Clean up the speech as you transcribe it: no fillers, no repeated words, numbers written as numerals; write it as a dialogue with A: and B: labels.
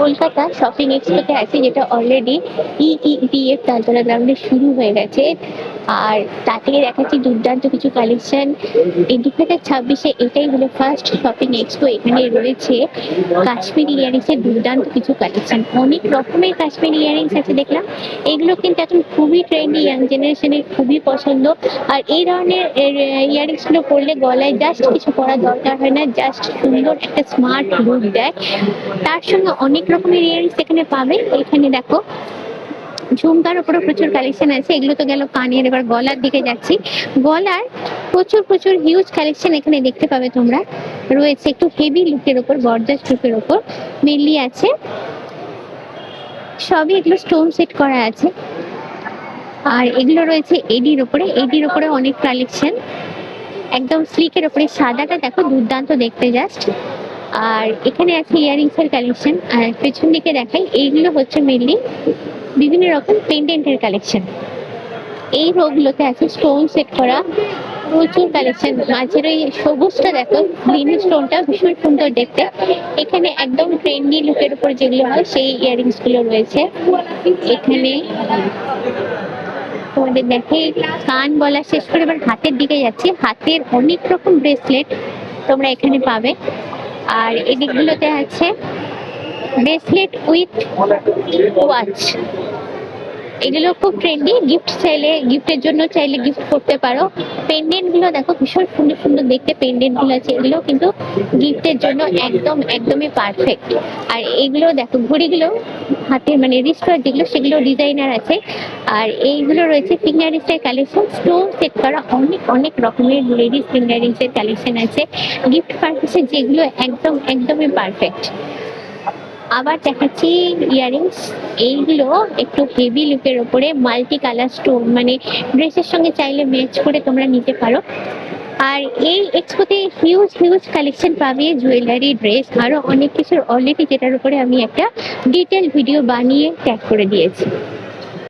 A: Kolkata shopping এক্সপোতে আছি, যেটা already ইইপিএফ Taltala গ্রাউন্ডে শুরু হয়ে গেছে। আর তাতে দেখাচ্ছি দুর্দান্ত কিছু কালেকশন। এই 2026-এ এটাই হলো ফার্স্ট শপিং এক্সপো। এখানে রয়েছে কাশ্মীরি ইয়ারিংস এর দুর্দান্ত কিছু কালেকশন, অনেক রকমের কাশ্মীরি ইয়ারিংস আছে দেখলাম। এগুলো কিন্তু এখন খুবই ট্রেন্ডি, ইয়াং জেনারেশনের খুবই পছন্দ। আর এই ধরনের ইয়ারিংস গুলো পরলে গলায় জাস্ট কিছু পরার দরকার হয় না, জাস্ট সুন্দর একটা স্মার্ট লুক দেয়। তার সঙ্গে অনেক রকমের ইয়ারিংস এখানে পাবে। এখানে দেখো ঝুমকার উপরে প্রচুর কালেকশন আছে, এগুলো তো গেল কানের। এবার গলার দিকে যাচ্ছি। গলার প্রচুর প্রচুর হিউজ কালেকশন এখানে দেখতে পাবে তোমরা। রয়েছে একটু হেভি লুকের উপর, গর্জাস লুকের উপর মেনলি আছে। সবই এগুলো স্টোন সেট করা আছে। আর এগুলো রয়েছে এডির উপরে, এডির উপরে অনেক কালেকশন একদম স্লিকের উপরে। সাদাটা দেখো দুর্দান্ত দেখতে জাস্ট। আর এখানে আছে ইয়ারিংস এর কালেকশন। আর পেছন দিকে দেখাই, এইগুলো হচ্ছে মেনলি বিভিন্ন রকম পেন্ডেন্টের কালেকশন। এই রোগুলোতে আছে স্টোন সেট করা প্রচুর কালেকশন। মাঝের ওই সবুজটা দেখো, গ্রিন স্টোনটা ভীষণ সুন্দর দেখতে। এখানে একদম ট্রেন্ডি লুকের উপর যেগুলো হয় সেই ইয়ারিংস গুলো রয়েছে এখানে। তোমাদের দেখে কান বলা শেষ করে এবার হাতের দিকে যাচ্ছি। হাতের অনেক রকম ব্রেসলেট তোমরা এখানে পাবে। আর এই দিকগুলোতে আছে ব্রেসলেট উইথ ওয়াচ। এগুলো খুব ট্রেন্ডি, গিফট চাইলে, গিফটের জন্য চাইলে গিফট করতে পারো। পেন্ডেন্ট গুলো দেখো ভীষণ সুন্দর সুন্দর দেখতে পেন্ডেন্ট গুলো আছে, এগুলো কিন্তু গিফটের জন্য একদমই পারফেক্ট। আর এগুলো দেখো ঘড়িগুলো হাতে মানে রিস্ট ওয়াচ যেগুলো, সেগুলো ডিজাইনার আছে। আর এইগুলো রয়েছে ফিঙ্গারিংস এর কালেকশন, স্টোন সেট করা অনেক রকমের লেডিস ফিঙ্গারিংস এর কালেকশন আছে গিফট পারপাসে, যেগুলো একদমই পারফেক্ট। আবার দেখাচ্ছি ইয়ারিংস। এইগুলো একটু হেভি লুকের উপরে মাল্টি কালার স্টোন, মানে ড্রেসের সঙ্গে চাইলে ম্যাচ করে তোমরা নিতে পারো। আর এই এক্সপোতে হিউজ কালেকশন পাবে, জুয়েলারি, ড্রেস, আরো অনেক কিছুর অলরেডি, যেটার উপরে আমি একটা ডিটেল ভিডিও বানিয়ে ট্যাগ করে দিয়েছি।